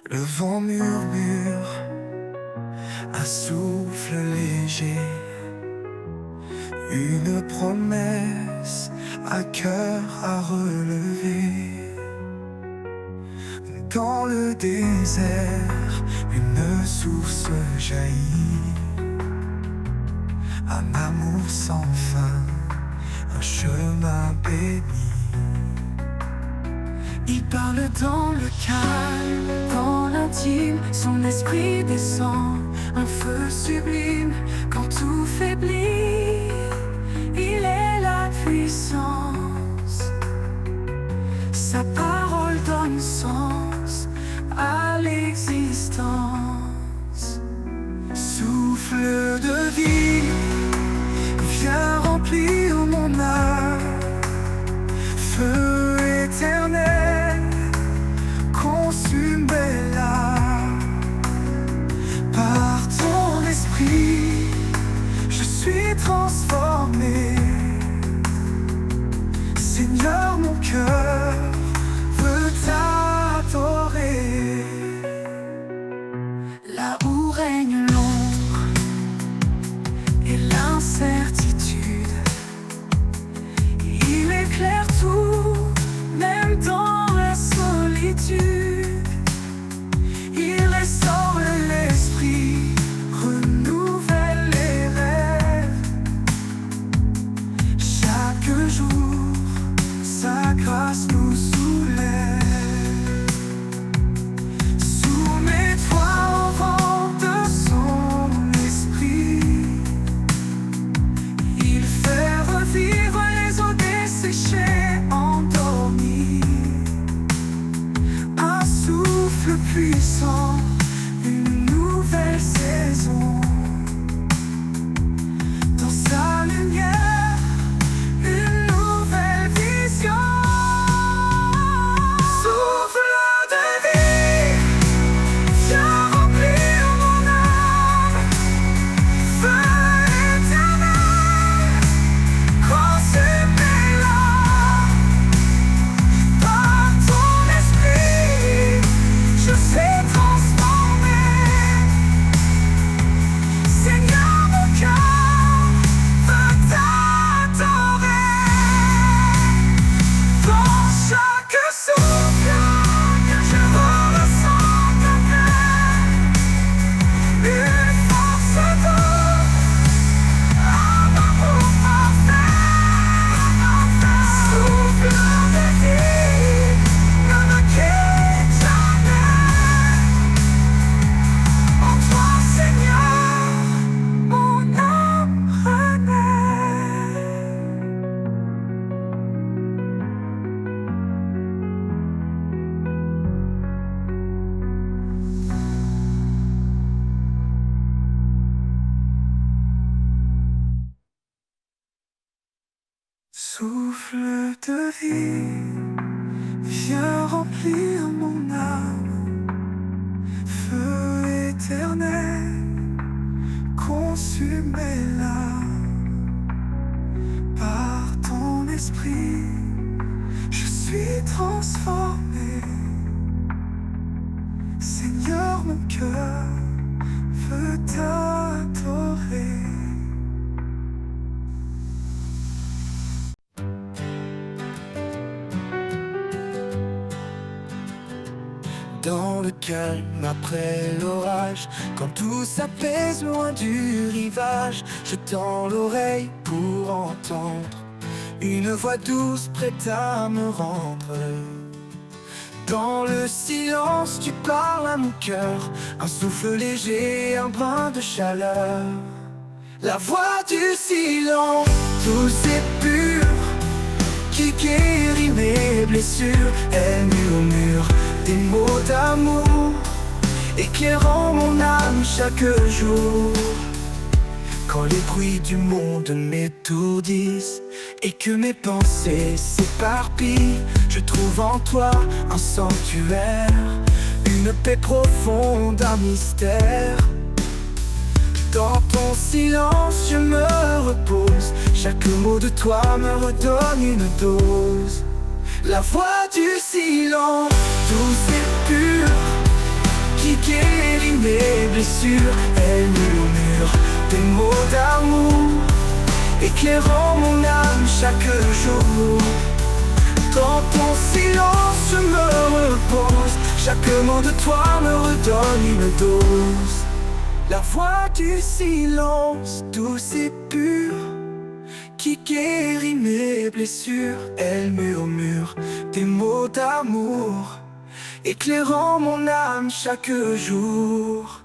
Le vent murmure, un souffle léger, une promesse, un cœur à relever. Dans le désert, une source jaillit, un amour sans fin, un chemin béni. Il parle dans le calme, dans l'intime, son esprit descend, un feu sublime quand tout faiblit. Il est la puissance, sa parole donne sens à l'existence. Souffle de vie, viens remplir mon âme, feu éternel, consume-la. Par ton esprit, je suis transformé. Seigneur, mon cœur veut t'adorer. Là où règne l'ombre et l'incertitude, il éclaire tout, même dans la solitude. Il restaure l'esprit, renouvelle les rêves. Chaque jour, sa grâce nous soulève. Soumets-toi au vent de son esprit. Il fait revivre les eaux desséchées, endormies. Un souffle puissant, une nouvelle saison. Dans sa lumière, une nouvelle vision. Souffle de vie, viens remplir mon âme. Feu éternel, consume-la. Par ton esprit, je suis transformé. Seigneur, mon cœur veut t'adorer. Dans chaque souffle, je ressens ta paix. Une force douce, un amour parfait. Souffle de vie, ne me quitte jamais. En toi, Seigneur, mon âme renaît. Souffle de vie, viens remplir mon âme. Feu éternel, consume-la. Par ton esprit, je suis transformé. Seigneur, mon cœur veut t'adorer. Dans le calme après l'orage, quand tout s'apaise loin du rivage, je tends l'oreille pour entendre une voix douce prête à me rendre. Dans le silence, tu parles à mon cœur, un souffle léger, un brin de chaleur. La voix du silence, douce et pure, qui guérit mes blessures. Elle murmure des mots d'amour, éclairant mon âme chaque jour. Quand les bruits du monde m'étourdissent et que mes pensées s'éparpillent, je trouve en toi un sanctuaire, une paix profonde, un mystère. Dans ton silence je me repose, chaque mot de toi me redonne une dose. La voix du silence, douce et pure, qui guérit mes blessures. Elle murmure des mots d'amour, éclairant mon âme chaque jour. Dans ton silence je me repose, chaque mot de toi me redonne une dose. La voix du silence, douce et pure, qui guérit mes blessures. Elle murmure des mots d'amour, éclairant mon âme chaque jour.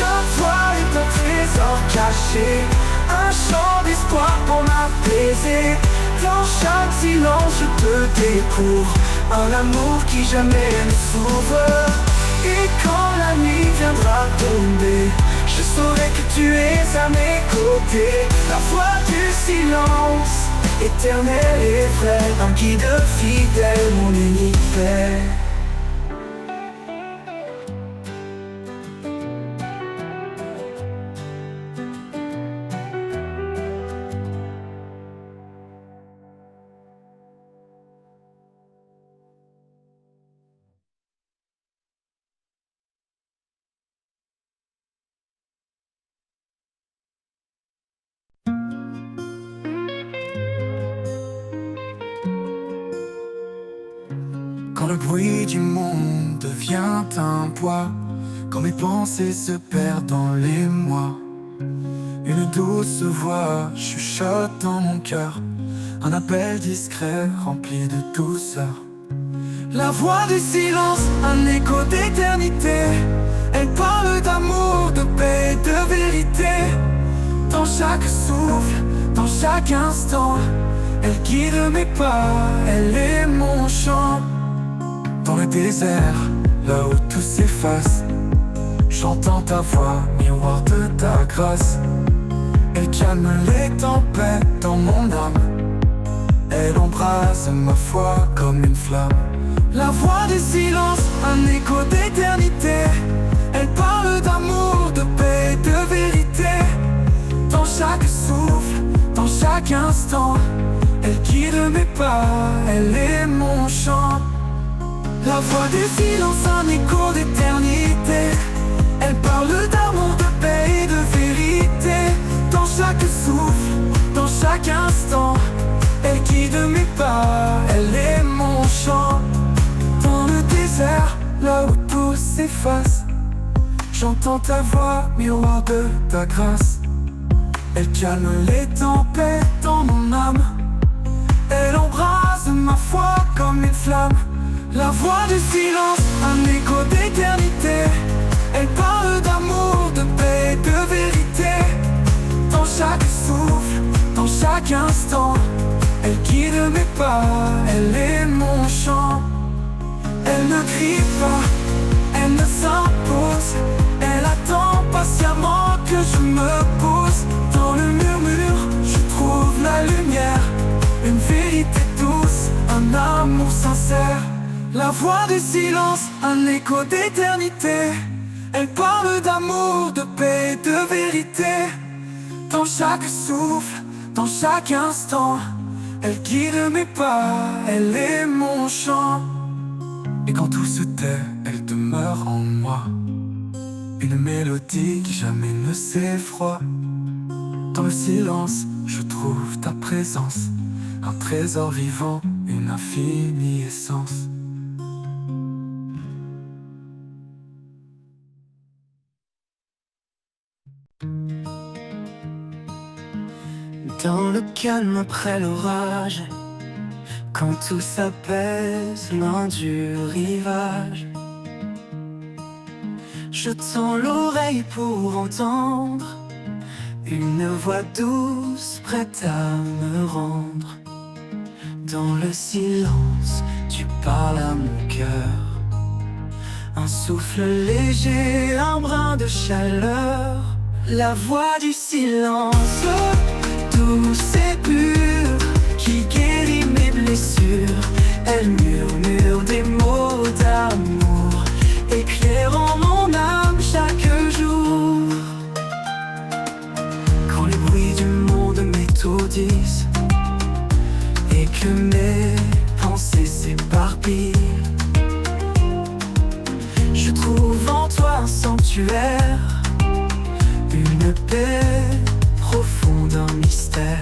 Ta voix est un trésor caché, un chant d'espoir pour m'apaiser. Dans chaque silence je te découvre un amour qui jamais ne s'ouvre. Et quand la nuit viendra tomber, je saurai que tu es à mes côtés. La voix du silence, éternelle et vraie, un guide fidèle, mon unique paix. Quand le bruit du monde devient un poids, quand mes pensées se perdent dans les mois, une douce voix chuchote dans mon cœur, un appel discret rempli de douceur. La voix du silence, un écho d'éternité. Elle parle d'amour, de paix, de vérité. Dans chaque souffle, dans chaque instant, elle guide mes pas, elle est mon chant. Dans le désert, là où tout s'efface, j'entends ta voix, miroir de ta grâce. Elle calme les tempêtes dans mon âme, elle embrase ma foi comme une flamme. La voix du silence, un écho d'éternité. Elle parle d'amour, de paix, de vérité. Dans chaque souffle, dans chaque instant, elle guide mes pas, elle est mon chant. La voix du silence, un écho d'éternité. Elle parle d'amour, de paix et de vérité. Dans chaque souffle, dans chaque instant, elle guide mes pas, elle est mon chant. Dans le désert, là où tout s'efface, j'entends ta voix, miroir de ta grâce. Elle calme les tempêtes dans mon âme, elle embrase ma foi comme une flamme. La voix du silence, un écho d'éternité. Elle parle d'amour, de paix, de vérité. Dans chaque souffle, dans chaque instant, elle guide mes pas, elle est mon chant. Elle ne crie pas, elle ne s'impose, elle attend patiemment que je me pose. Dans le murmure, je trouve la lumière, une vérité douce, un amour sincère. La voix du silence, un écho d'éternité. Elle parle d'amour, de paix, de vérité. Dans chaque souffle, dans chaque instant, elle guide mes pas, elle est mon chant. Et quand tout se tait, elle demeure en moi, une mélodie qui jamais ne s'effroie. Dans le silence, je trouve ta présence, un trésor vivant, une infinie essence. Dans le calme après l'orage, quand tout s'apaise loin du rivage, je tends l'oreille pour entendre une voix douce prête à me rendre. Dans le silence, tu parles à mon cœur, un souffle léger, un brin de chaleur. La voix du silence, douce et pure, qui guérit mes blessures. Elle murmure des mots d'amour, éclairant mon âme chaque jour. Quand les bruits du monde m'étourdissent et que mes pensées s'éparpillent, je trouve en toi sanctuaire, une paix profonde, un mystère.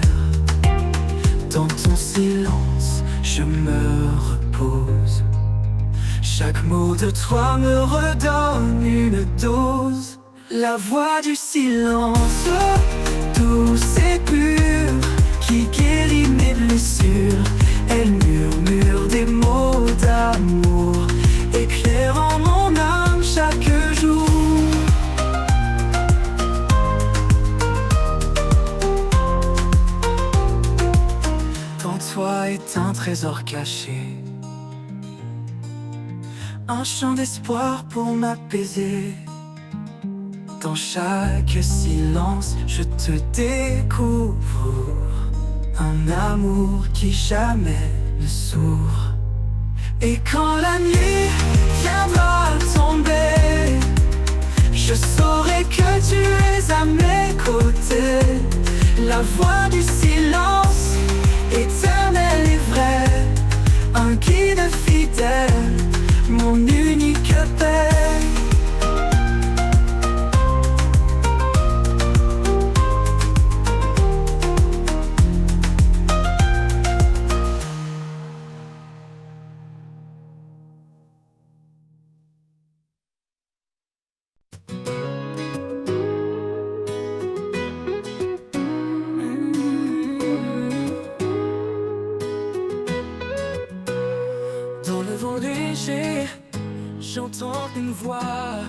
Dans ton silence, je me repose. Chaque mot de toi me redonne une dose. La voix du silence, douce et pure, qui guérit mes blessures. Elle murmure des mots d'amour, éclairant mon âme chaque jour. En toi est un trésor caché, un chant d'espoir pour m'apaiser. Dans chaque silence, je te découvre, un amour qui jamais ne s'ouvre. Et quand la nuit viendra tomber, je saurai que tu es à mes côtés. La voix du silence, éternel et vrai, un guide fidèle, mon unique paix. Dans le vent léger, j'entends une voix,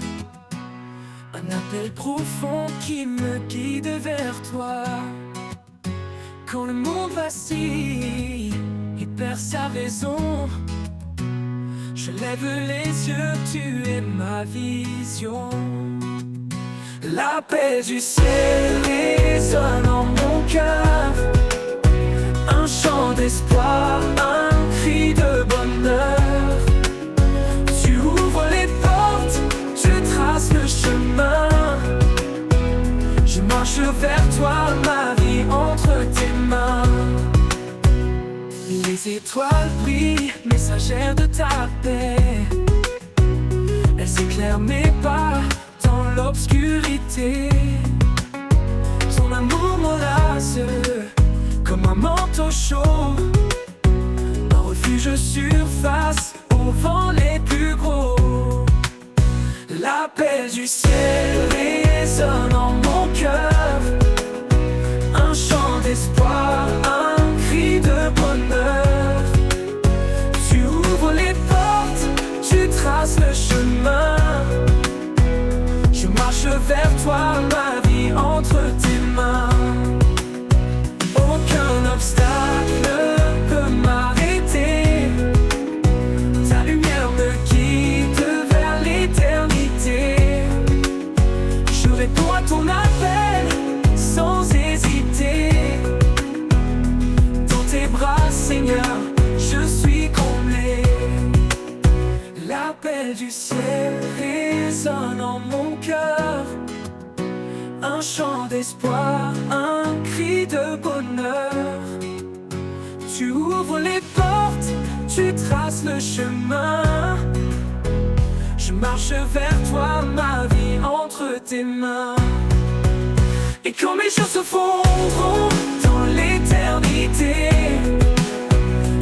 un appel profond qui me guide vers toi. Quand le monde vacille et perd sa raison, je lève les yeux, tu es ma vision. La paix du ciel résonne en mon cœur, un chant d'espoir, un cri de bonheur. Tu ouvres les portes, tu traces le chemin. Je marche vers toi, ma vie entre tes mains. Les étoiles brillent, messagères de ta paix. Elles éclairent mes pas dans l'obscurité. Ton amour m'enlace comme un manteau chaud, un refuge surface aux vents les plus gros. L'appel du ciel résonne en mon cœur, un chant d'espoir, un cri de bonheur. Tu ouvres les portes, tu traces le chemin. Je marche vers toi, ma vie entre tes mains. Aucun obstacle ne peut m'arrêter. Ta lumière me guide vers l'éternité. Je réponds à ton appel sans hésiter. Dans tes bras, Seigneur, je suis comblé. L'appel du ciel résonne en mon cœur, un chant d'espoir, un cri de bonheur. Tu ouvres les portes, tu traces le chemin. Je marche vers toi, ma vie entre tes mains. Et quand mes jours se fondront dans l'éternité,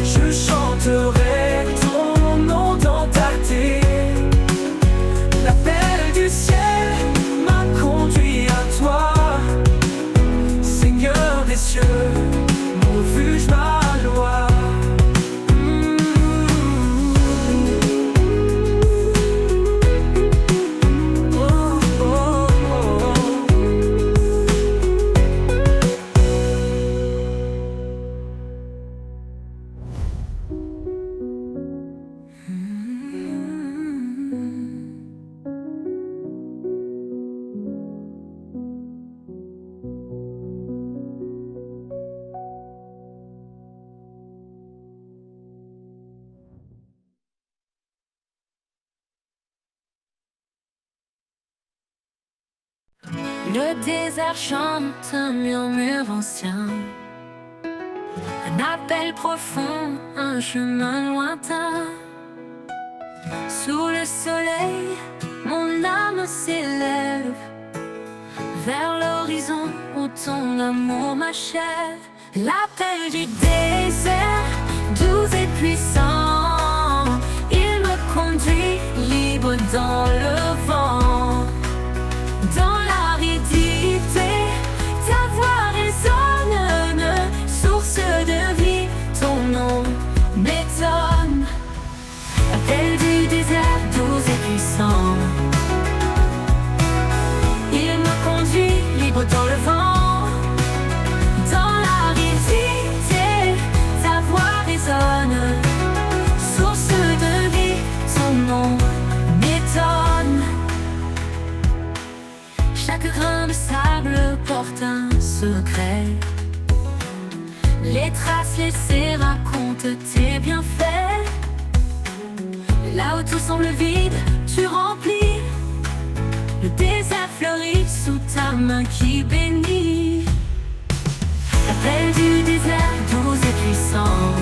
je chanterai ton nom dans ta terre. L'appel du ciel m'a conduit à toi, Seigneur des cieux, mon refuge, ma loi. Le désert chante un murmure ancien, un appel profond, un chemin lointain. Sous le soleil, mon âme s'élève vers l'horizon où ton amour m'achève. L'appel du désert, doux et puissant, il me conduit libre dans le vent. Dans l'aridité, ta voix résonne, source de vie, ton nom m'étonne. L'appel du désert, doux et puissant, il me conduit libre dans le vent. Dans l'aridité, ta voix résonne, source de vie, ton nom m'étonne. Chaque grain de sable porte un secret. Les traces laissées racontent tes bienfaits. Là où tout semble vide, tu remplis. Le désert fleurit sous ta main qui bénit. L'appel du désert, doux et puissant,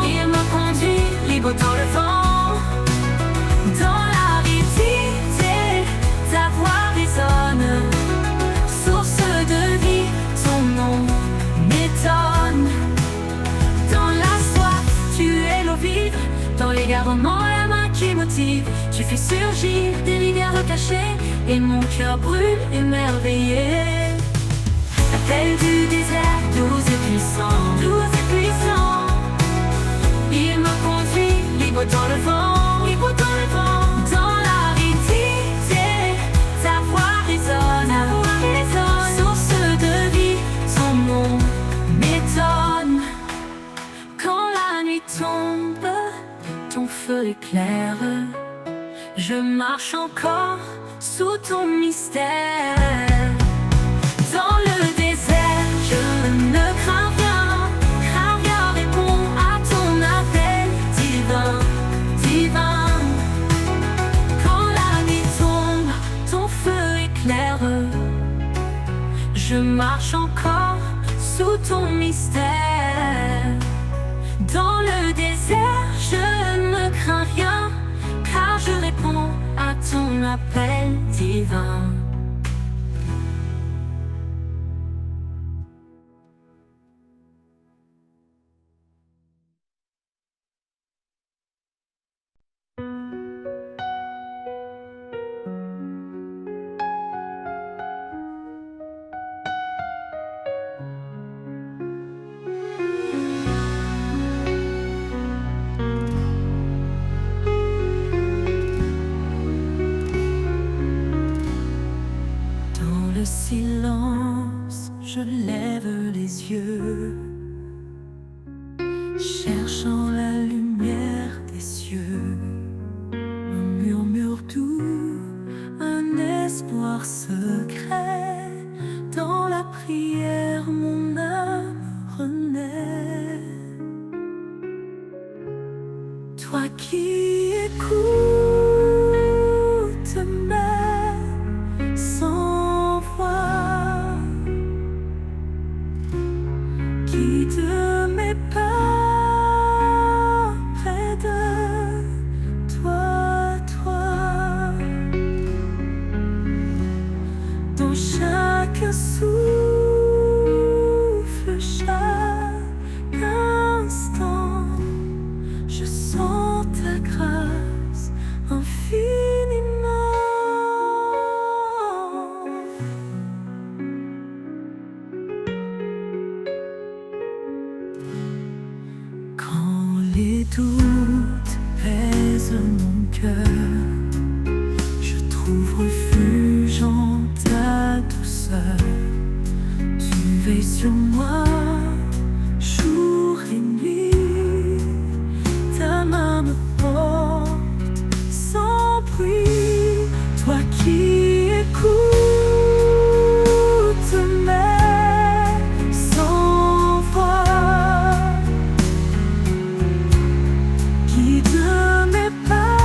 il me conduit libre dans le vent. Dans l'aridité, ta voix résonne, source de vie, ton nom m'étonne. Dans la soif, tu es l'eau vive, dans l'égarement, la main qui motive. Tu fais surgir des rivières cachées, et mon cœur brûle émerveillé. L'appel du désert, doux et puissant, il me conduit libre dans le vent, Dans l'aridité, ta voix résonne, source de vie, ton nom m'étonne. Quand la nuit tombe, ton feu éclaire, je marche encore sous ton mystère. Dans le désert, je ne crains rien répond à ton appel divin. Quand la nuit tombe, ton feu éclaire, je marche encore sous ton mystère. Dans le désert, je ne crains rien, car je réponds à ton appel divin. Le silence, je lève les yeux, cherchant la lumière des cieux. Un murmure doux, un espoir secret. Dans la prière, mon âme renaît. Toi qui écoutes mes sans voix, guide mes pas près de toi. Dans chaque souffle, chaque instant, je sens ta grâce infiniment. Quand les doutes pèsent mon cœur, je trouve refuge en ta douceur. Tu veilles sur moi jour et nuit, ta main me porte sans bruit. Toi qui écoutes mes sans voix, guide mes pas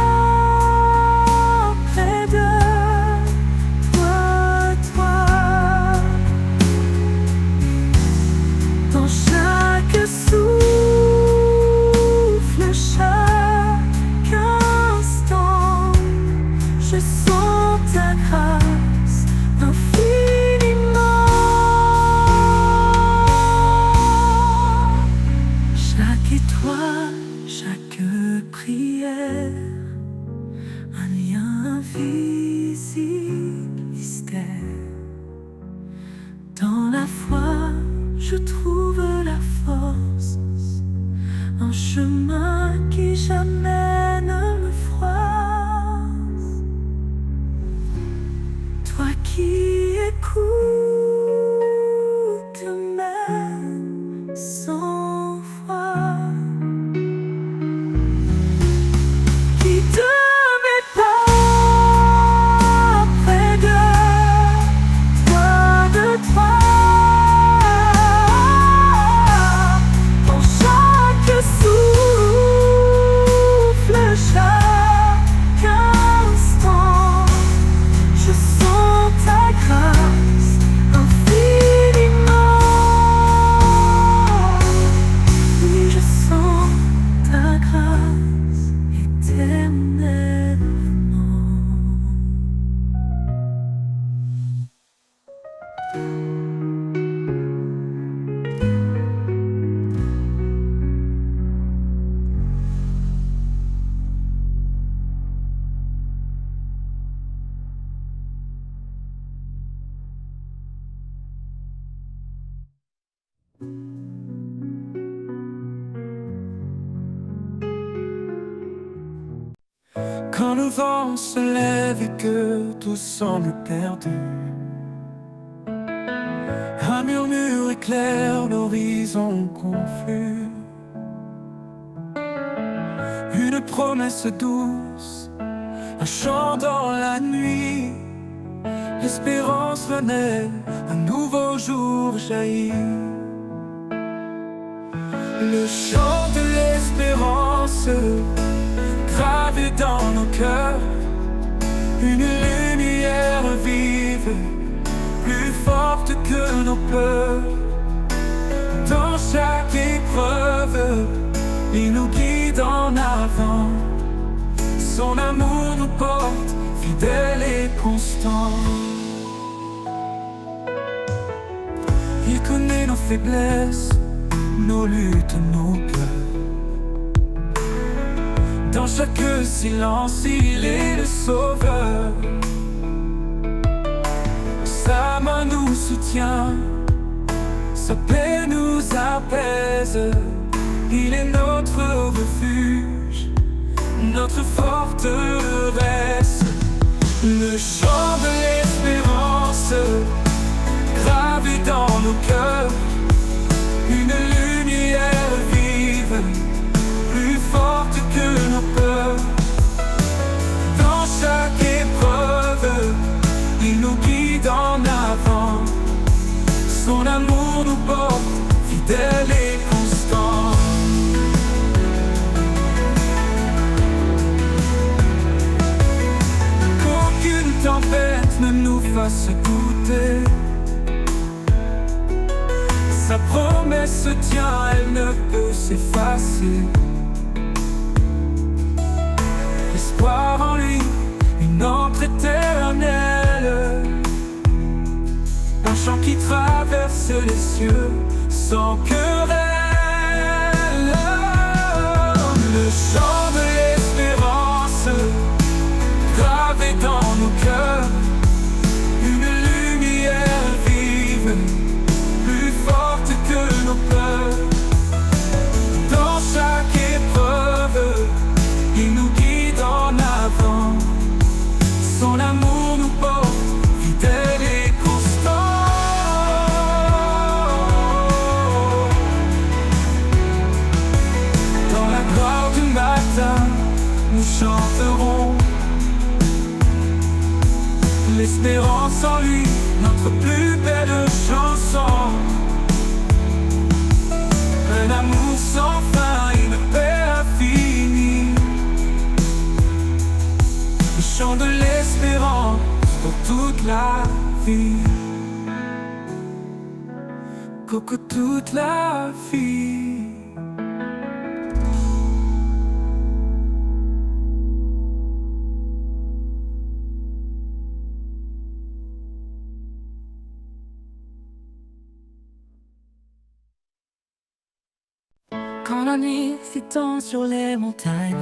sans foi, qui te met pas près de toi. Dans chaque souffle, chaque instant, je sens ta grâce infiniment. Oui, je sens ta grâce éternellement. Quand le vent se lève et que tout semble perdu, un murmure éclaire l'horizon confus. Une promesse douce, un chant dans la nuit. L'espérance renaît, un nouveau jour jaillit. Le chant de l'espérance gravé dans nos cœurs, une lumière vive, plus forte que nos peurs. Dans chaque épreuve, il nous guide en avant. Son amour nous porte, fidèle et constant. Il connaît nos faiblesses, nos luttes, nos peurs. Dans chaque silence, il est le sauveur. Sa main nous soutient, sa paix nous apaise. Il est notre refuge, notre forteresse. Le chant de l'espérance gravé dans nos cœurs, une lumière vive, plus forte que nos peurs. Dans chaque épreuve, il nous guide en avant. Son amour nous porte, fidèle et constant. Qu'aucune tempête ne nous fasse douter. Sa promesse se tient, elle ne peut s'effacer. L'espoir en lui, une encre éternelle. Un chant qui traverse les cieux sans querelle. Le chant de l'espérance gravé dans nos cœurs, une lumière vive, plus forte que nos peurs. Dans chaque épreuve, il nous guide en avant. Son amour nous porte, fidèle et constant. Dans la gloire du matin, nous chanterons l'espérance en lui, notre plus belle chanson. Un amour sans fin, une paix infinie. Le chant de l'espérance pour toute la vie. Coco, toute la vie. Quand la nuit s'étend sur les montagnes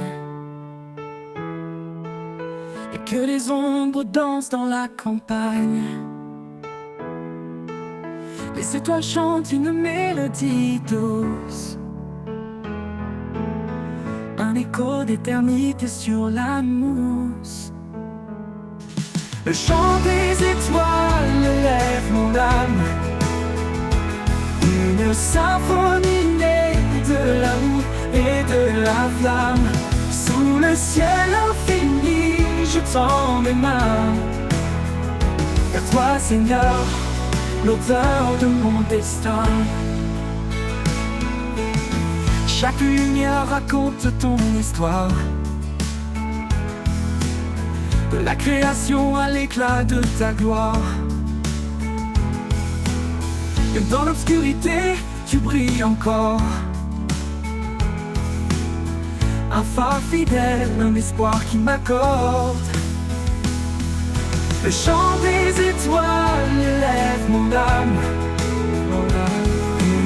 et que les ombres dansent dans la campagne, les étoiles chantent une mélodie douce, un écho d'éternité sur la mousse. Le chant des étoiles lève mon âme, Une symphonie née de l'amour et de la flamme. Sous le ciel infini, je tends mes mains vers toi, Seigneur, l'auteur de mon destin. Chaque lumière raconte ton histoire, de la création à l'éclat de ta gloire. Et dans l'obscurité, tu brilles encore. Un phare fidèle, un espoir qui m'accorde. Le chant des étoiles élève mon âme.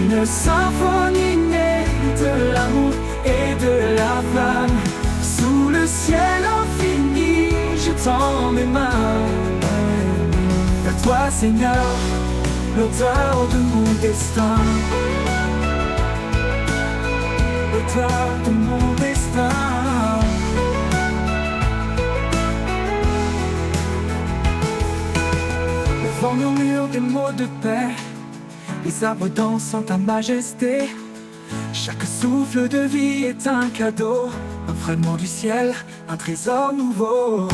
Une symphonie née de l'amour et de la flamme. Sous le ciel infini, je tends mes mains vers toi, Seigneur, l'auteur de mon destin. L'auteur de mon destin. Le vent murmure des mots de paix, les arbres dansent en ta majesté. Chaque souffle de vie est un cadeau, un fragment du ciel, un trésor nouveau.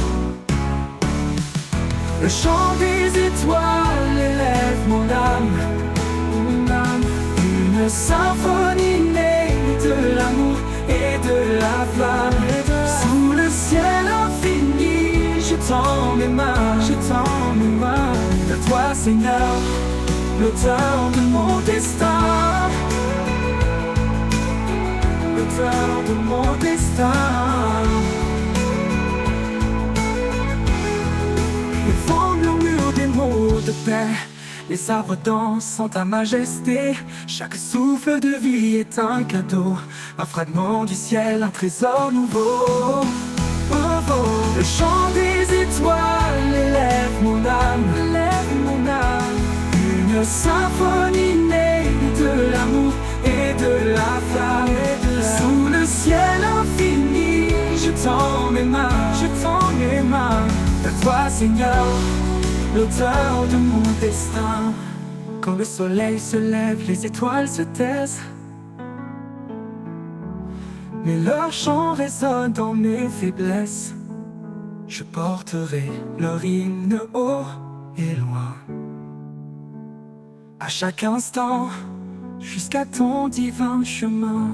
Le chant des étoiles élève mon âme, une symphonie née de l'amour et de la flamme. Sous le ciel infini, je tends mes mains vers toi, Seigneur, l'auteur de mon destin. L'auteur de mon destin. Le vent murmure des mots de paix, les arbres dansent en ta majesté. Chaque souffle de vie est un cadeau, un fragment du ciel, un trésor nouveau. Oh, oh. Le chant des étoiles élève mon âme, une symphonie née de l'amour et de la flamme. Sous le ciel infini, je tends mes mains vers toi, Seigneur, l'auteur de mon destin. Quand le soleil se lève, les étoiles se taisent, mais leur chant résonne dans mes faiblesses. Je porterai leur hymne haut et loin, à chaque instant, jusqu'à ton divin chemin.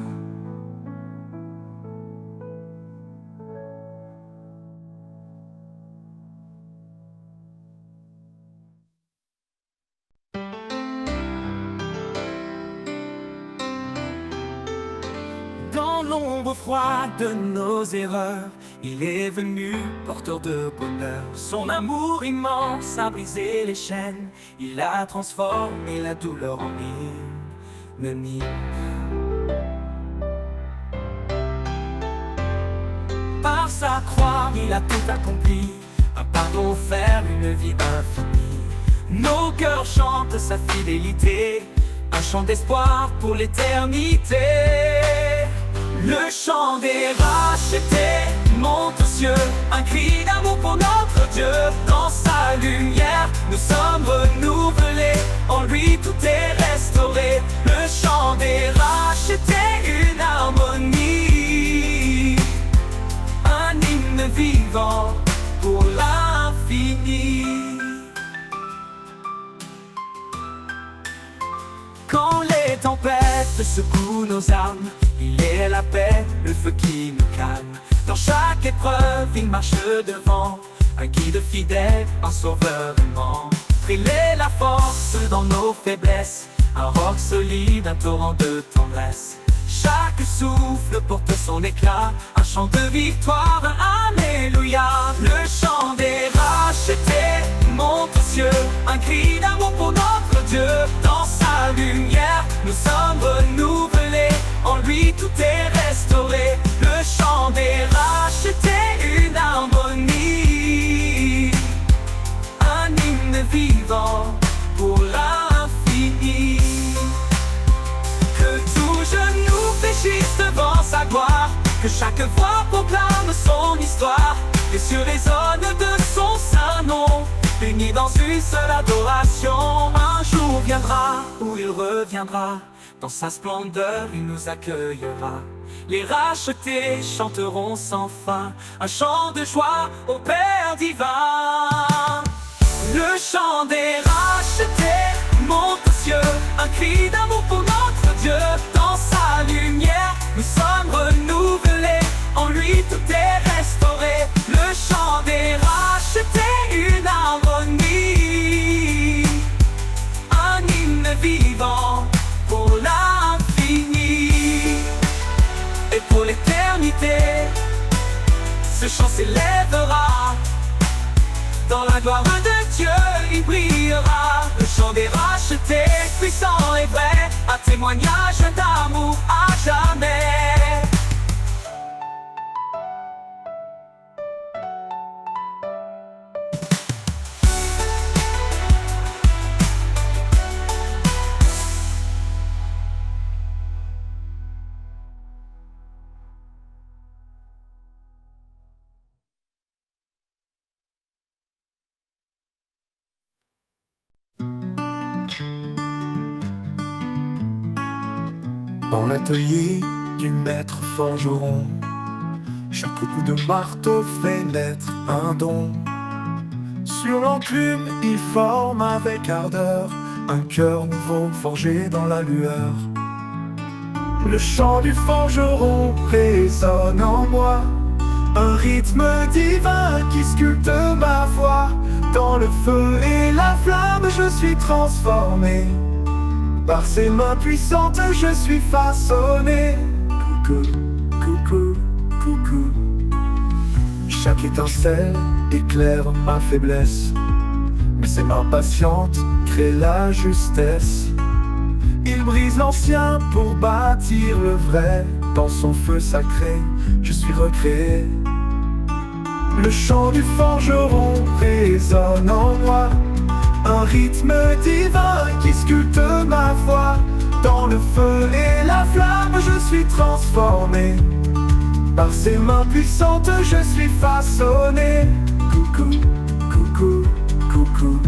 Dans l'ombre froide de nos erreurs, il est venu, porteur de bonheur. Son amour immense a brisé les chaînes, il a transformé la douleur en hymne. Par sa croix, il a tout accompli, un pardon offert, une vie infinie. Nos cœurs chantent sa fidélité, un chant d'espoir pour l'éternité. Le chant des rachetés monte aux cieux, un cri d'amour pour notre Dieu. Dans sa lumière, nous sommes renouvelés, en lui tout est restauré. Le chant des rachetés, une harmonie, un hymne vivant pour l'infini. Quand les tempêtes secouent nos âmes, il est la paix, le feu qui nous calme. Dans chaque épreuve, il marche devant, un guide fidèle, un sauveur aimant. Il est la force dans nos faiblesses, un roc solide, un torrent de tendresse. Chaque souffle porte son éclat, un chant de victoire, un alléluia. Le chant des rachetés monte aux cieux, un cri d'amour pour notre Dieu. Dans sa lumière, nous sommes renouvelés, en lui tout est restauré. Le chant des rachetés, une harmonie, un hymne vivant pour l'infini. Que tout genou fléchisse devant sa gloire, que chaque voix proclame son histoire, et sur les zones de son saint nom. unis dans une seule adoration. Un jour viendra où il reviendra, dans sa splendeur il nous accueillera. Les rachetés chanteront sans fin un chant de joie au Père divin. Le chant des rachetés monte aux cieux, un cri d'amour pour notre Dieu. Dans sa lumière, nous sommes renouvelés, en lui tout est restauré. Le chant des rachetés, une harmonie, un hymne vivant pour l'infini et pour l'éternité. Ce chant s'élèvera, dans la gloire de Dieu il brillera. Le chant des rachetés, puissant et vrai, un témoignage d'amour à jamais. Dans l'atelier du maître forgeron, chaque coup de marteau fait naître un don. Sur l'enclume, il forme avec ardeur un cœur nouveau forgé dans la lueur. Le chant du forgeron résonne en moi, un rythme divin qui sculpte ma voix. Dans le feu et la flamme, je suis transformé. Par ses mains puissantes, je suis façonné. Coucou, coucou, coucou. Chaque étincelle éclaire ma faiblesse, mais ses mains patientes créent la justesse. Il brise l'ancien pour bâtir le vrai. Dans son feu sacré, je suis recréé. Le chant du forgeron résonne en moi, un rythme divin qui sculpte ma voix. Dans le feu et la flamme, je suis transformé. Par ses mains puissantes, je suis façonné. Coucou, coucou, coucou.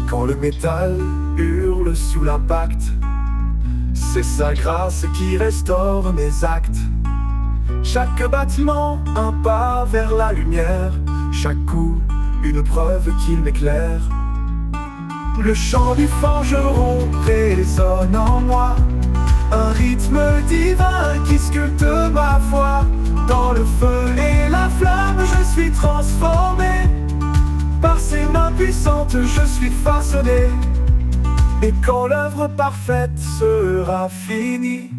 Quand le métal hurle sous l'impact, c'est sa grâce qui restaure mes actes. Chaque battement, un pas vers la lumière. Chaque coup, une preuve qu'il m'éclaire. Le chant du forgeron résonne en moi, un rythme divin qui sculpte ma foi. Dans le feu et la flamme, je suis transformé. Par ses mains puissantes, je suis façonné. Et quand l'œuvre parfaite sera finie,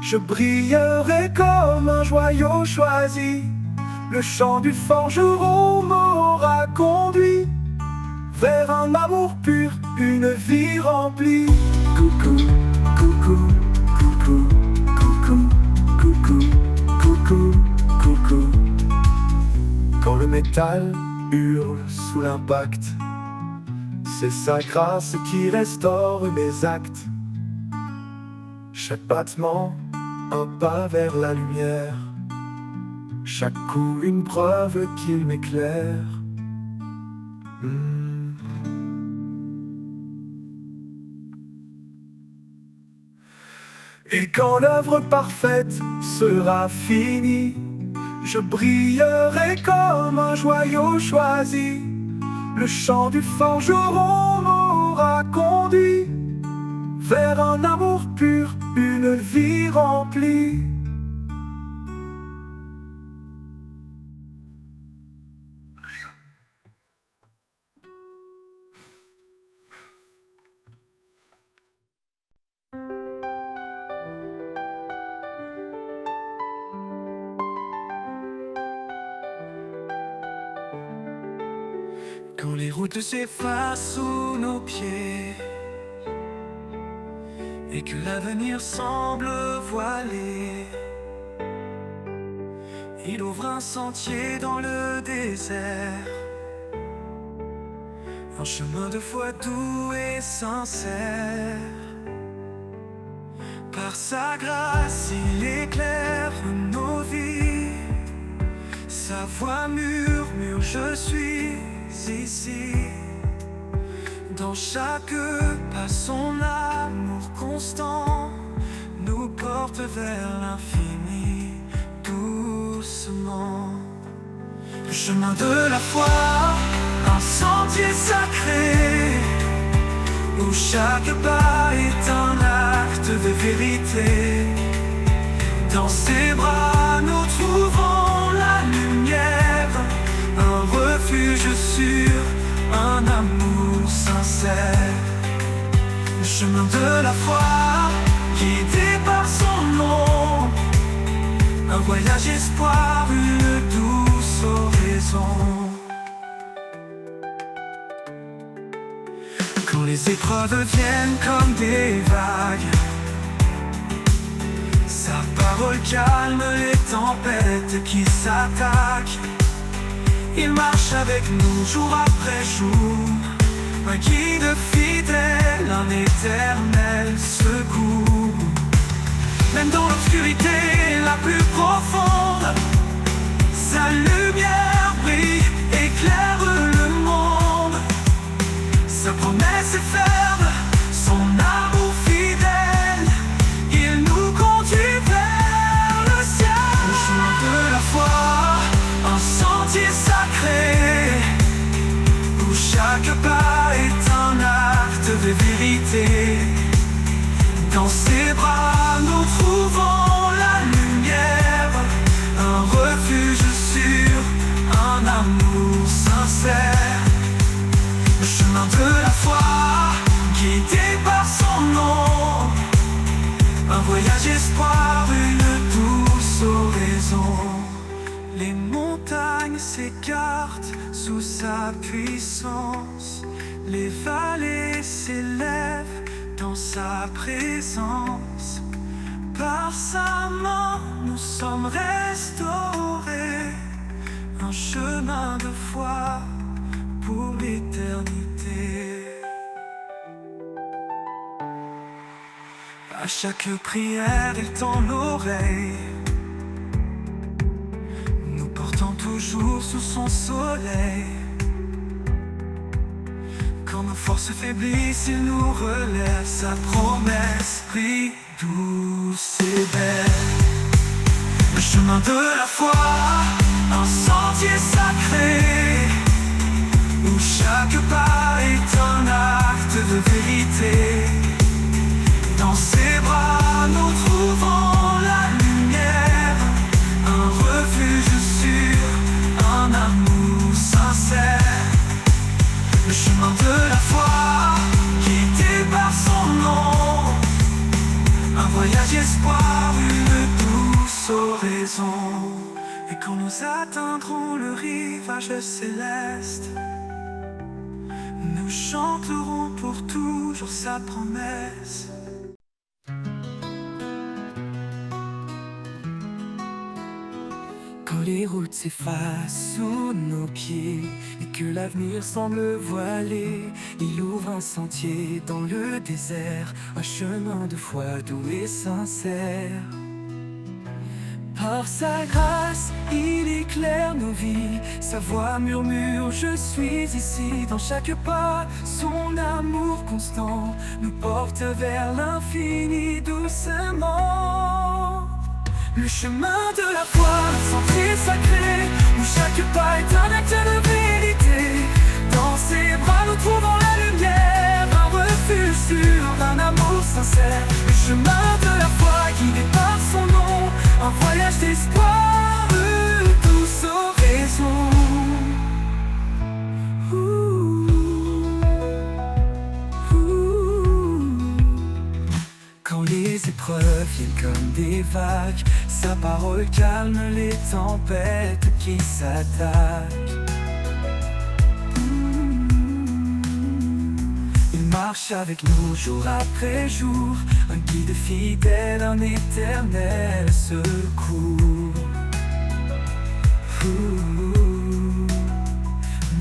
je brillerai comme un joyau choisi. Le chant du forgeron m'aura conduit vers un amour pur, une vie remplie. Coucou, coucou, coucou, coucou, coucou, coucou, coucou. Quand le métal hurle sous l'impact, c'est sa grâce qui restaure mes actes. Chaque battement, un pas vers la lumière. Chaque coup, une preuve qu'il m'éclaire. Et quand l'œuvre parfaite sera finie, je brillerai comme un joyau choisi. Le chant du forgeron m'aura conduit vers un amour pur, une vie remplie. Quand les routes s'effacent sous nos pieds et que l'avenir semble voilé, il ouvre un sentier dans le désert, un chemin de foi doux et sincère. Par sa grâce, il éclaire nos vies. Sa voix murmure, je suis ici. Dans chaque pas, son amour constant nous porte vers l'infini, doucement. Le chemin de la foi, un sentier sacré, où chaque pas est un acte de vérité. Dans ses bras nous trouvons la lumière, un refuge sûr, un amour sincère. Le chemin de la foi, guidé par son nom, un voyage espoir, une douce oraison. Quand les épreuves viennent comme des vagues, sa parole calme les tempêtes qui s'attaquent. Il marche avec nous jour après jour, un guide fidèle, un éternel secours. Même dans l'obscurité la plus profonde, sa lumière brille, éclaire le monde. Sa promesse est ferme, son amour fidèle, il nous conduit vers le ciel. Le chemin de la foi, un sentier sacré, où chaque pas est un acte de vérité. Dans ses bras nous trouvons la lumière, un refuge sûr, un amour sincère. Le chemin de la foi, guidé par son nom, un voyage espoir, une douce oraison. Les montagnes s'écartent sous sa puissance, les vallées s'élèvent dans sa présence. Par sa main nous sommes restaurés, un chemin de foi pour l'éternité. À chaque prière il tend l'oreille, nous portant toujours sous son soleil. Quand nos forces faiblissent, il nous relève, sa promesse brille douce et belle. Le chemin de la foi, un sentier sacré, où chaque pas est un acte de vérité. Dans ses bras nous trouvons la lumière, un refuge sûr, un amour sincère. Le chemin de la foi, guidé par son nom, un voyage espoir, une douce oraison. Et quand nous atteindrons le rivage céleste, nous chanterons pour toujours sa promesse. Quand les routes s'effacent sous nos pieds et que l'avenir semble voilé, il ouvre un sentier dans le désert, un chemin de foi doux et sincère. Par sa grâce, il éclaire nos vies, sa voix murmure, je suis ici. Dans chaque pas, son amour constant nous porte vers l'infini doucement. Le chemin de la foi, un sentier sacré, où chaque pas est un acte de vérité. Dans ses bras nous trouvons la lumière, un refuge sûr, un amour sincère. Le chemin de la foi, guidé par son nom, un voyage d'espoir, de douce oraison. Quand les épreuves viennent comme des vagues, sa parole calme les tempêtes qui s'attaquent. Il marche avec nous jour après jour, un guide fidèle, un éternel secours.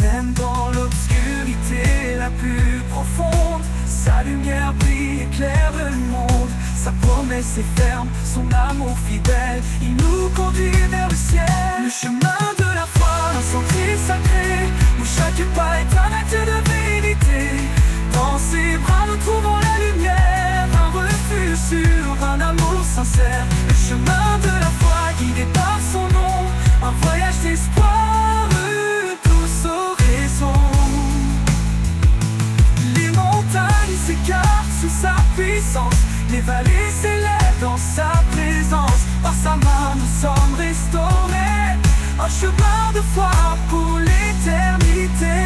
Même dans l'obscurité la plus profonde, sa lumière brille, éclaire le monde. Sa promesse est ferme, son amour fidèle, il nous conduit vers le ciel. Le chemin de la foi, un sentier sacré, où chaque pas est un acte de vérité. Dans ses bras nous trouvons la lumière, un refuge sûr, un amour sincère. Le chemin de la foi guidé par son nom, un voyage d'espoir, tous horizons. Les montagnes s'écartent sous sa puissance, les vallées s'élèvent dans sa présence. Par sa main nous sommes restaurés, un chemin de foi pour l'éternité.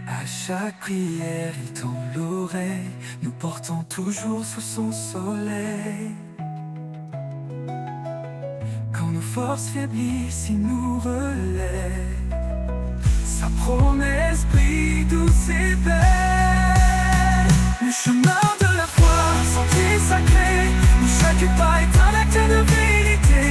À chaque prière il tend l'oreille, nous portons toujours sous son soleil. Quand nos forces faiblissent, il nous relève. Sa promesse brille douce et belle. Le chemin de la foi, un sentier sacré, où chaque pas est un acte de vérité.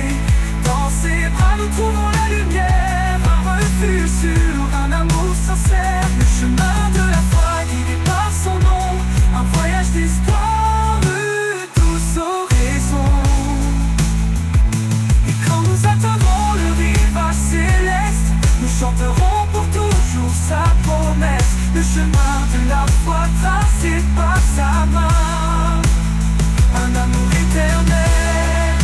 Dans ses bras nous trouvons la lumière, un refuge sûr, un amour sincère. Le chemin de la foi guidé par son nom, un voyage d'espoir, tous horizons. Et quand nous atteindrons le rivage céleste, nous chanterons pour toujours sa promesse. Le chemin de la foi tracé par sa main, un amour éternel,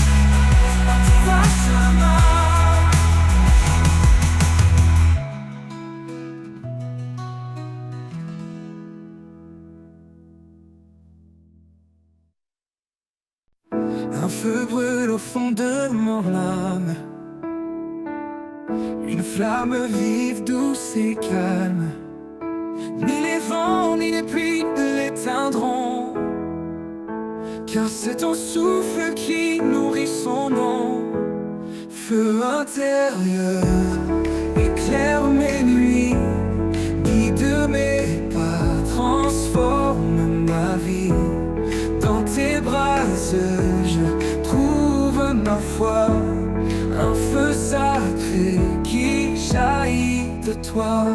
un divin chemin. Un feu brûle au fond de mon âme, une flamme vive, douce et calme. Ni les vents ni les pluies ne l'éteindront, car c'est ton souffle qui nourrit son nom. Feu intérieur, éclaire mes nuits, guide mes pas, transforme ma vie. Dans tes bras je trouve ma foi, un feu sacré qui jaillit de toi.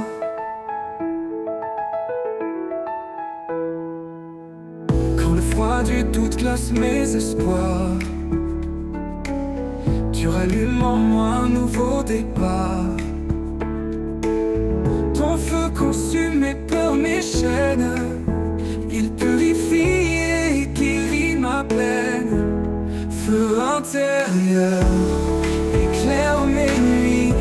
Quand le froid du doute glace mes espoirs, tu rallumes en moi un nouveau départ. Ton feu consume mes peurs, mes chaînes, il purifie et guérit ma peine. Feu intérieur, éclaire mes nuits,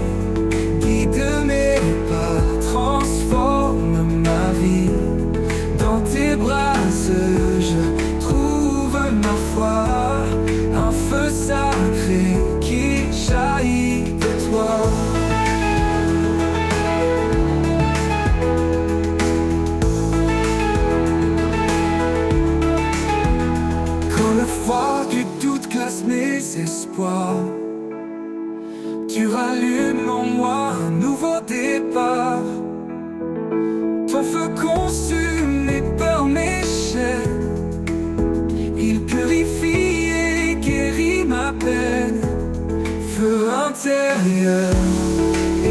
guide mes pas, transforme ma vie. Dans tes bras je trouve ma foi, un feu sacré qui jaillit de toi. Quand le froid du doute glace mes espoirs, tu rallumes en moi un nouveau départ. Ton feu consume mes peurs, mes chaînes, il purifie et guérit ma peine. Feu intérieur,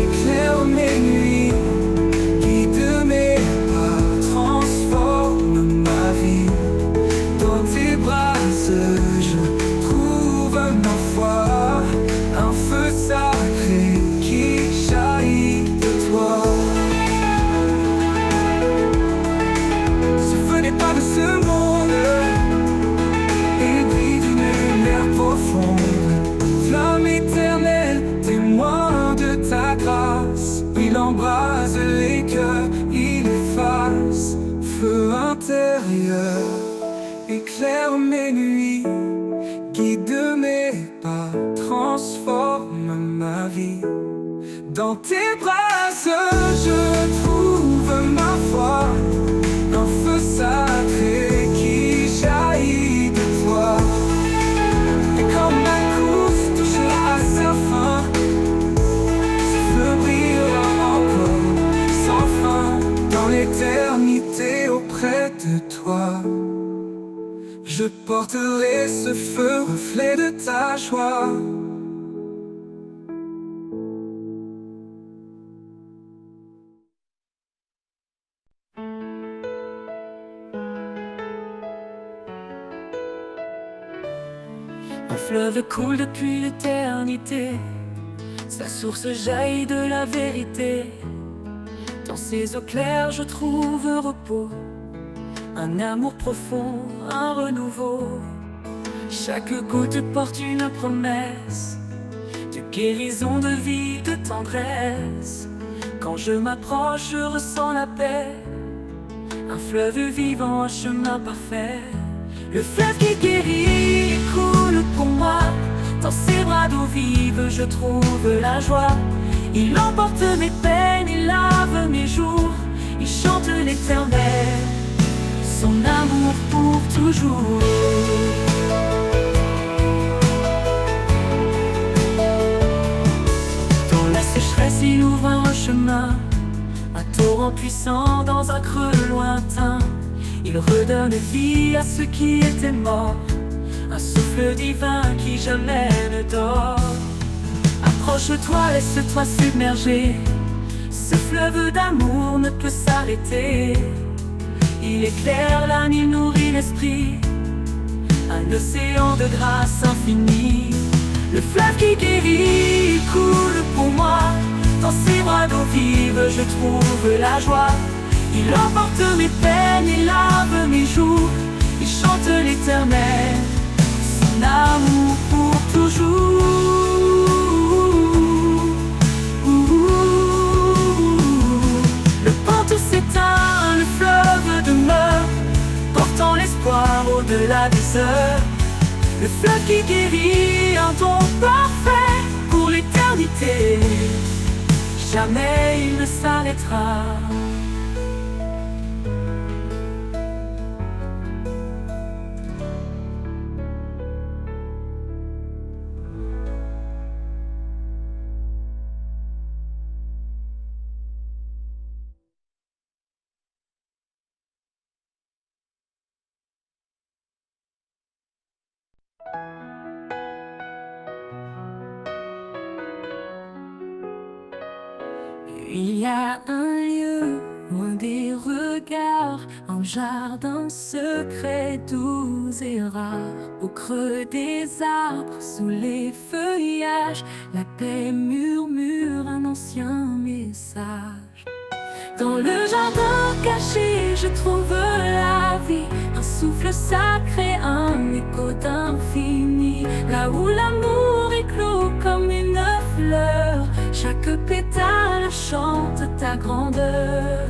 éclaire mes nuits, guide mes pas, transforme ma vie. Dans tes bras je trouve ma foi, un feu sacré qui jaillit de toi. Ce feu n'est pas de ce monde, il brille d'une lumière profonde. Flamme éternelle, témoin de ta grâce, il embrase les cœurs, il efface. Feu intérieur, éclaire mes nuits, guide mes pas, transforme ma vie. Dans tes bras je trouve ma foi, un feu sacré qui jaillit de toi. Et quand ma course touchera à sa fin, ce feu brillera encore sans fin dans l'éternité auprès de toi. Je porterai ce feu, reflet de ta joie. Un fleuve coule depuis l'éternité, sa source jaillit de la vérité. Dans ses eaux claires je trouve repos, un amour profond, un renouveau. Chaque goutte porte une promesse de guérison, de vie, de tendresse. Quand je m'approche, je ressens la paix, un fleuve vivant, un chemin parfait. Le fleuve qui guérit coule pour moi, dans ses bras d'eau vive je trouve la joie. Il emporte mes peines, il lave mes jours, il chante l'éternel, son amour pour toujours. Dans la sécheresse il ouvre un chemin, un torrent puissant dans un creux lointain. Il redonne vie à ceux qui étaient morts, un souffle divin qui jamais ne dort. Approche-toi, laisse-toi submerger, ce fleuve d'amour ne peut s'arrêter. Il éclaire l'âme, il nourrit l'esprit, un océan de grâce infinie. Le fleuve qui guérit coule pour moi, dans ses bras d'eau vive je trouve la joie. Il emporte mes peines, il lave mes jours, il chante l'éternel, son amour pour toujours. Le pantou s'éteint, le fleuve demeure, portant l'espoir au-delà des heures. Le fleuve qui guérit, un don parfait pour l'éternité, jamais il ne s'arrêtera. Il y a un lieu loin des regards, un jardin secret, doux et rare. Au creux des arbres, sous les feuillages, la paix murmure un ancien message. Dans le jardin caché, je trouve la vie, un souffle sacré, un écho d'infini. Là où l'amour éclot comme une fleur, chaque pétale chante ta grandeur.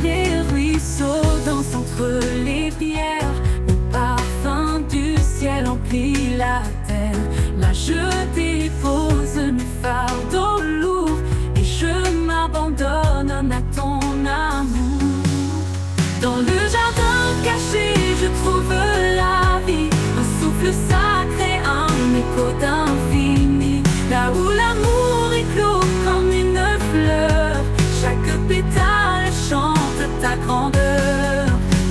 Les ruisseaux dansent entre les pierres, le parfum du ciel emplit la terre. Là je dépose mes fardeaux lourds et je m'abandonne à ton amour. Dans le jardin caché, je trouve la vie, un souffle sacré, un écho d'infini. Là où l'amour éclot comme une fleur, chaque pétale chante ta grandeur.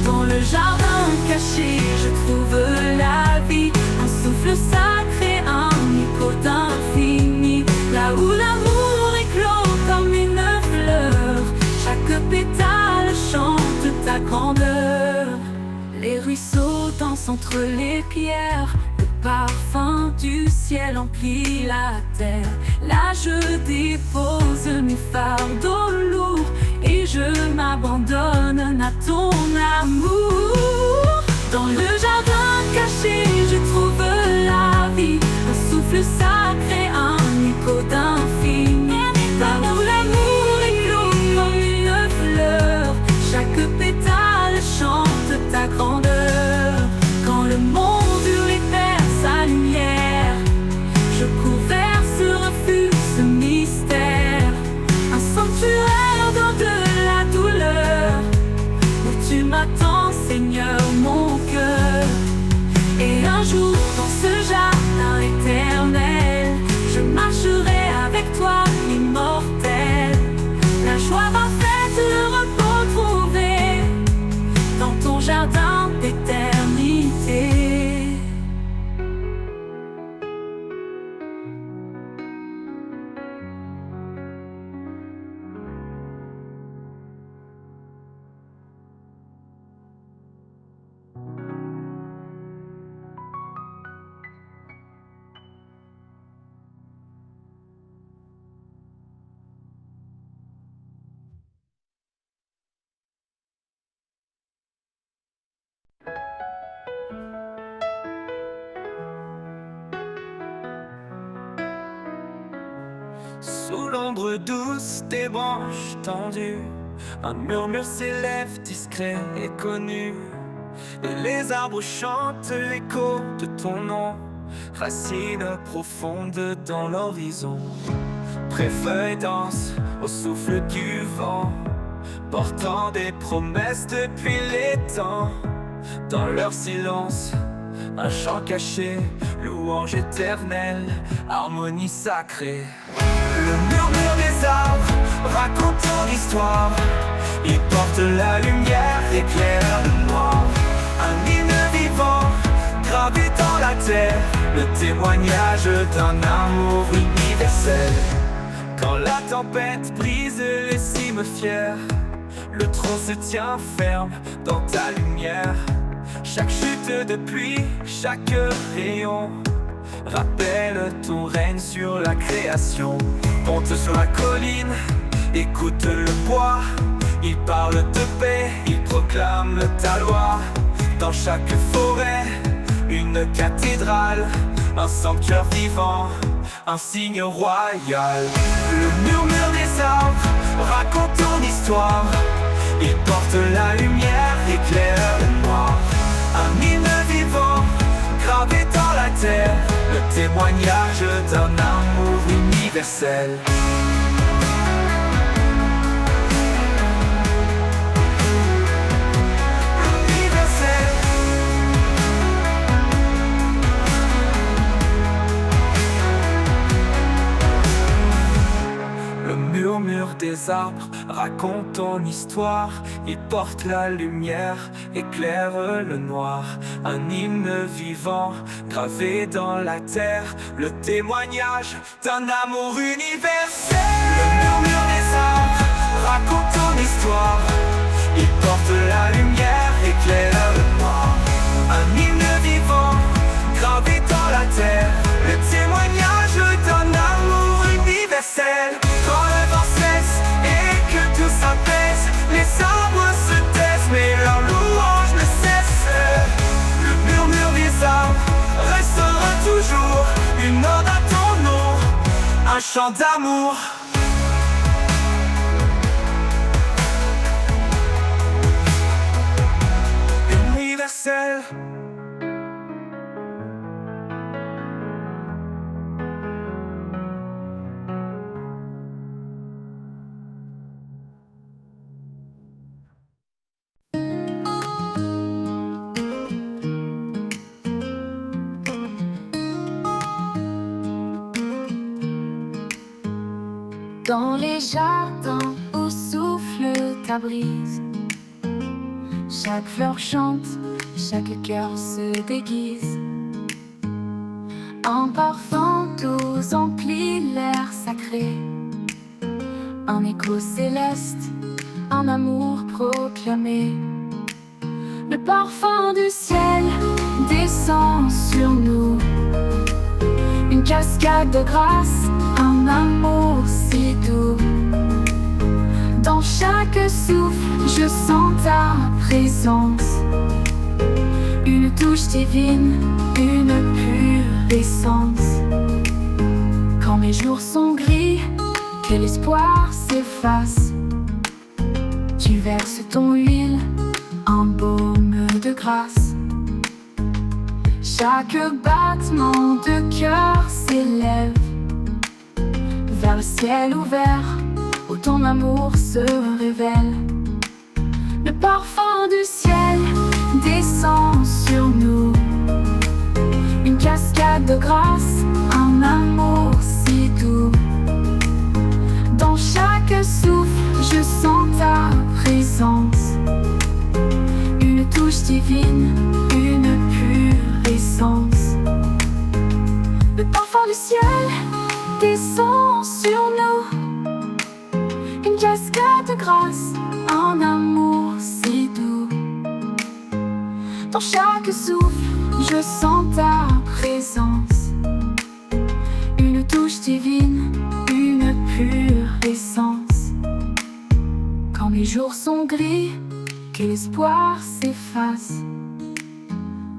Dans le jardin caché, je trouve la vie, un souffle sacré, un écho d'infini. Là où l'amour éclot comme une fleur, chaque pétale chante ta grandeur. Les ruisseaux dansent entre les pierres, le parfum du ciel emplit la terre. Là je dépose mes fardeaux lourds et je m'abandonne à ton amour. Dans le jardin caché, je trouve la vie, un souffle sacré, un écho d'infini. Là où l'amour éclot comme une fleur, chaque pétale chante ta grandeur. Quand le monde perd sa lumière, je cours vers ce refuge, ce mystère, un sanctuaire dans de la douleur, où tu m'attends, Seigneur. Sous l'ombre douce des branches tendues, un murmure s'élève discret et connu. Et les arbres chantent l'écho de ton nom, racines profondes dans l'horizon. Près-feuilles dansent au souffle du vent, portant des promesses depuis les temps. Dans leur silence, un chant caché, louange éternelle, harmonie sacrée. Le murmure des arbres raconte ton histoire. Il porte la lumière, éclaire le noir. Un hymne vivant, gravé dans la terre, le témoignage d'un amour universel. Quand la tempête brise les cimes fières, le tronc se tient ferme dans ta lumière. Chaque chute de pluie, chaque rayon rappelle ton règne sur la création. Monte sur la colline, écoute le bois. Il parle de paix, il proclame ta loi. Dans chaque forêt, une cathédrale, un sanctuaire vivant, un signe royal. Le murmure des arbres raconte ton histoire. Il porte la lumière, éclaire le noir. Un hymne vivant, gravé dans la terre, le témoignage d'un amour universel. Le murmure des arbres raconte ton histoire. Il porte la lumière, éclaire le noir. Un hymne vivant, gravé dans la terre, le témoignage d'un amour universel. Le murmure des arbres raconte ton histoire. Il porte la lumière, éclaire le noir. Un hymne vivant, gravé dans la terre, le témoignage d'un amour universel. Quand le vent cesse et que tout s'apaise, les arbres se taisent mais leur louange ne cesse. Le murmure des arbres restera toujours une ode à ton nom, un chant d'amour. Universel. Dans les jardins où souffle ta brise, chaque fleur chante, chaque cœur se déguise. Un parfum doux emplit l'air sacré, un écho céleste, un amour proclamé. Le parfum du ciel descend sur nous, une cascade de grâce, un amour si doux. Dans chaque souffle, je sens ta présence, une touche divine, une pure essence. Quand mes jours sont gris, que l'espoir s'efface, tu verses ton huile, un baume de grâce. Chaque battement de cœur s'élève vers le ciel ouvert, où ton amour se révèle. Le parfum du ciel descend sur nous, une cascade de grâce, un amour si doux. Dans chaque souffle, je sens ta présence, une touche divine, une pure essence. Le parfum du ciel descend sur nous, une cascade de grâce, un amour si doux. Dans chaque souffle, je sens ta présence, une touche divine, une pure essence. Quand les jours sont gris, que l'espoir s'efface,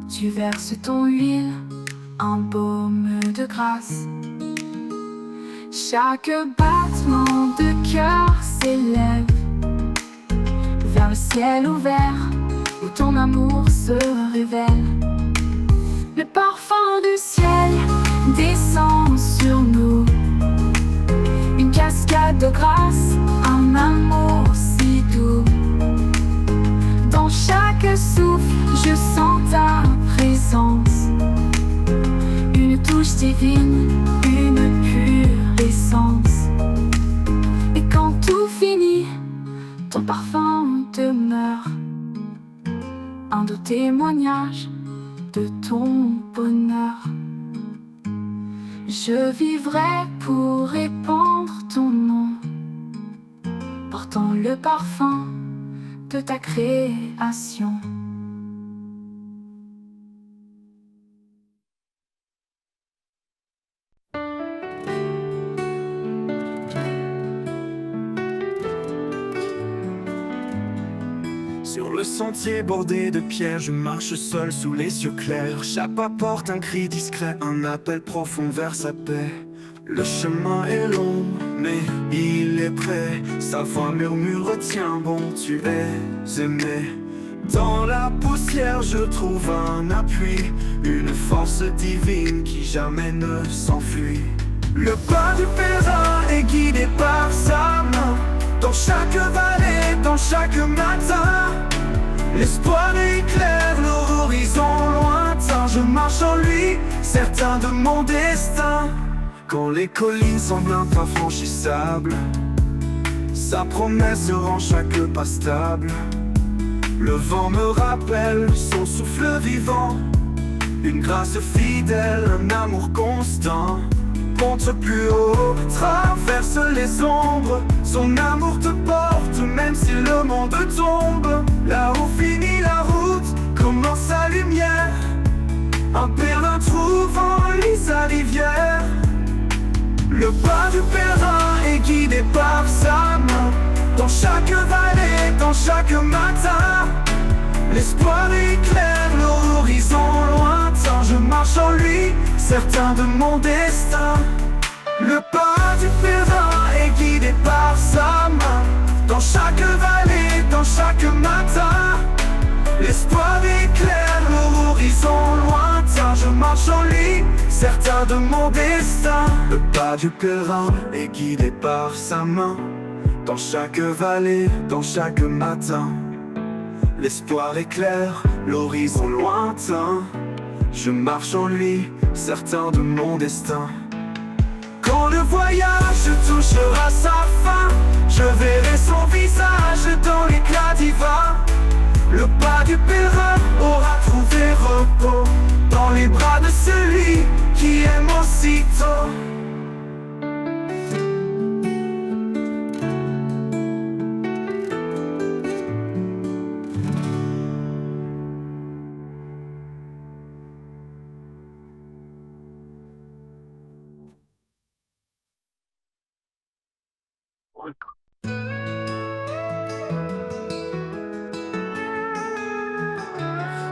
tu verses ton huile, un baume de grâce. Chaque battement de cœur s'élève vers le ciel ouvert où ton amour se révèle. Le parfum du ciel descend sur nous, une cascade de grâce, un amour si doux. Dans chaque souffle, je sens ta présence, une touche divine, une pure essence. Et quand tout finit, ton parfum demeure, un doux témoignage de ton bonheur. Je vivrai pour répandre ton nom, portant le parfum de ta création. Sur le sentier bordé de pierres, je marche seul sous les cieux clairs. Chaque pas porte un cri discret, un appel profond vers sa paix. Le chemin est long, mais il est prêt. Sa voix murmure, tiens bon, tu es aimé. Dans la poussière, je trouve un appui, une force divine qui jamais ne s'enfuit. Le pas du pèlerin est guidé par sa main. Dans chaque vallée, dans chaque matin, l'espoir éclaire l'horizon lointain. Je marche en lui, certain de mon destin. Quand les collines semblent infranchissables, sa promesse rend chaque pas stable. Le vent me rappelle son souffle vivant, une grâce fidèle, un amour constant. Monte plus haut, traverse les ombres, son amour te porte même si le monde tombe. Là où finit la route, commence sa lumière, un pèlerin trouve en lui sa rivière. Le pas du pèlerin est guidé par sa main. Dans chaque vallée, dans chaque matin, l'espoir éclaire l'horizon lointain. Je marche en lui, certain de mon destin. Le pas du pèlerin est guidé par sa main. Dans chaque vallée, dans chaque matin, l'espoir éclaire l'horizon lointain. Je marche en lui, certain de mon destin. Le pas du pèlerin est guidé par sa main. Dans chaque vallée, dans chaque matin, l'espoir éclaire l'horizon lointain. Je marche en lui, certain de mon destin. Quand le voyage touchera sa fin, je verrai son visage dans l'éclat divin. Le pas du pèlerin aura trouvé repos dans les bras de celui qui aime aussitôt.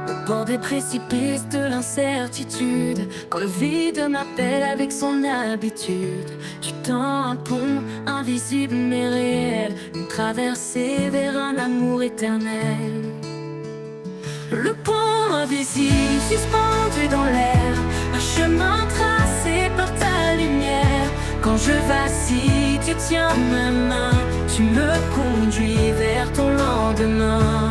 Au bord des précipices de l'incertitude, quand le vide m'appelle avec son habitude, je tends un pont invisible mais réel, une traversée vers un amour éternel. Le pont invisible suspendu dans l'air, un chemin tracé par ta lumière. Quand je vacille, tu tiens ma main, tu me conduis vers ton lendemain.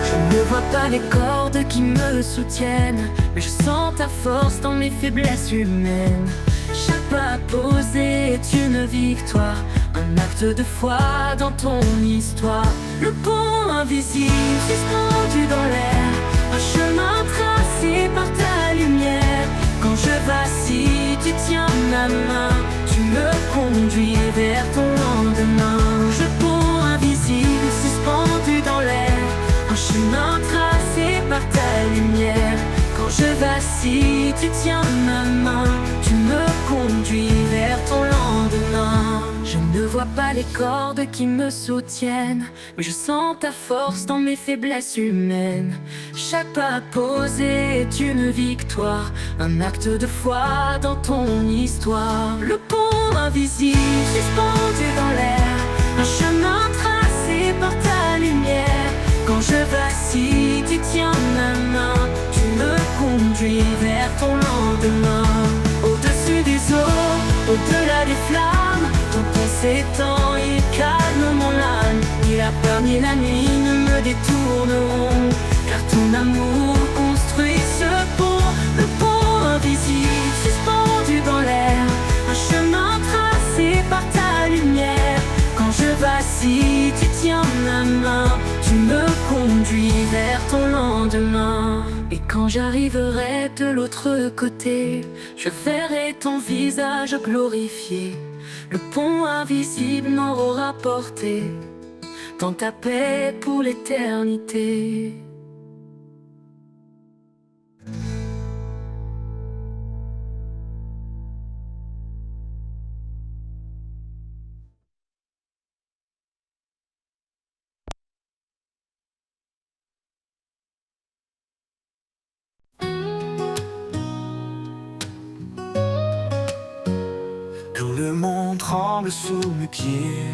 Je ne vois pas les cordes qui me soutiennent, mais je sens ta force dans mes faiblesses humaines. Chaque pas posé est une victoire, un acte de foi dans ton histoire. Le pont invisible suspendu dans l'air, un chemin tracé par ta lumière. Quand je vacille, tu tiens ma main, tu me conduis vers ton lendemain. Le pont invisible suspendu dans l'air, un chemin tracé par ta lumière. Quand je vacille, tu tiens ma main, tu me conduis vers ton lendemain. Je ne vois pas les cordes qui me soutiennent, mais je sens ta force dans mes faiblesses humaines. Chaque pas posé est une victoire, un acte de foi dans ton histoire. Le pont invisible suspendu dans l'air, un chemin tracé par ta lumière. Quand je vacille, tu tiens ma main, tu me conduis vers ton lendemain. Au-dessus des eaux, au-delà des flammes, ton pont s'étend, il calme mon âme. Ni la peur ni la nuit ne me détourneront, car ton amour construit ce pont. Le pont invisible suspendu dans l'air, un chemin tracé par ta lumière. Quand je vacille, tu tiens ma main, tu me conduis vers ton lendemain. Et quand j'arriverai de l'autre côté, je verrai ton visage glorifié. Le pont invisible m'aura porté dans ta paix pour l'éternité. Quand le monde tremble sous mes pieds,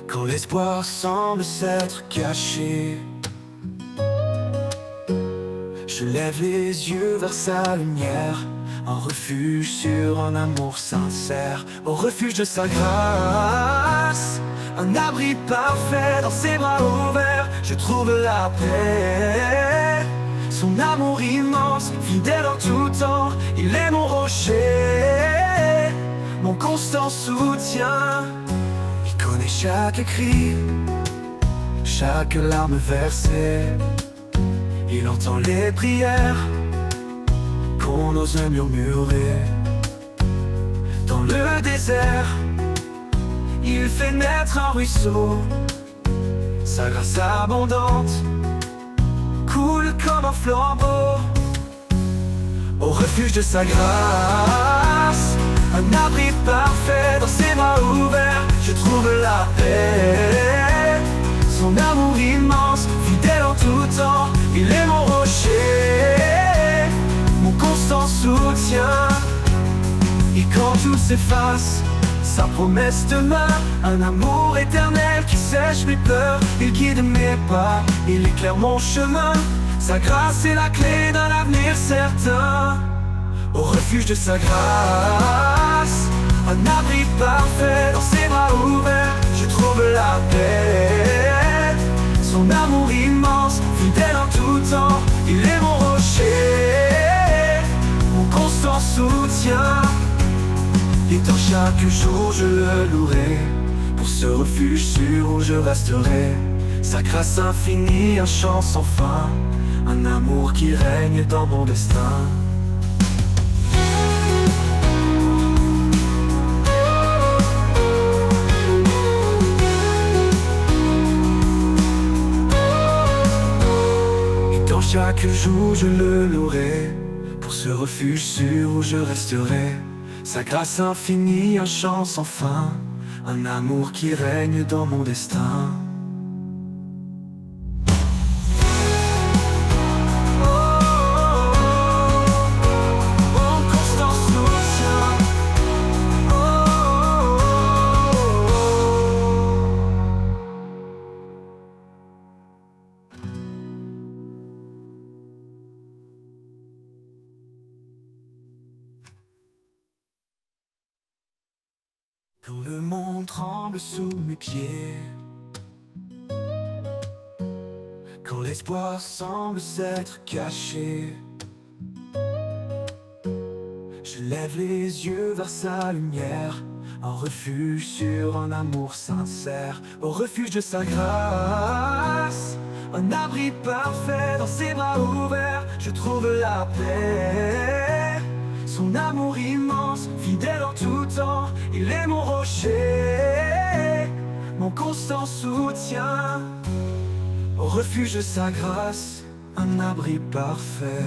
quand l'espoir semble s'être caché, je lève les yeux vers sa lumière, un refuge sur un amour sincère, au refuge de sa grâce, un abri parfait dans ses bras ouverts. Je trouve la paix, son amour immense, fidèle en tout temps. Il est mon rocher, mon constant soutien. Il connaît chaque cri, chaque larme versée. Il entend les prières qu'on ose murmurer. Dans le désert, il fait naître un ruisseau. Sa grâce abondante coule comme un flambeau. Au refuge de sa grâce, un abri parfait dans ses bras ouverts. Je trouve la paix, son amour immense, fidèle en tout temps. Il est mon rocher, mon constant soutien. Et quand tout s'efface, sa promesse demeure, un amour éternel qui sèche mes peurs. Il guide mes pas, il éclaire mon chemin. Sa grâce est la clé d'un avenir certain. Au refuge de sa grâce, un abri parfait dans ses bras ouverts. Je trouve la paix, son amour immense, fidèle en tout temps. Il est mon rocher, mon constant soutien. Et dans chaque jour je le louerai, pour ce refuge sûr où je resterai. Sa grâce infinie, un chant sans fin, un amour qui règne dans mon destin. Et dans chaque jour je le louerai, pour ce refuge sûr où je resterai. Sa grâce infinie, un chant sans fin, un amour qui règne dans mon destin. Quand le monde tremble sous mes pieds, quand l'espoir semble s'être caché, je lève les yeux vers sa lumière, un refuge sur un amour sincère. Au refuge de sa grâce, un abri parfait dans ses bras ouverts. Je trouve la paix, son amour immense, fidèle en tout temps. Il est mon rocher, mon constant soutien. Au refuge de sa grâce, un abri parfait.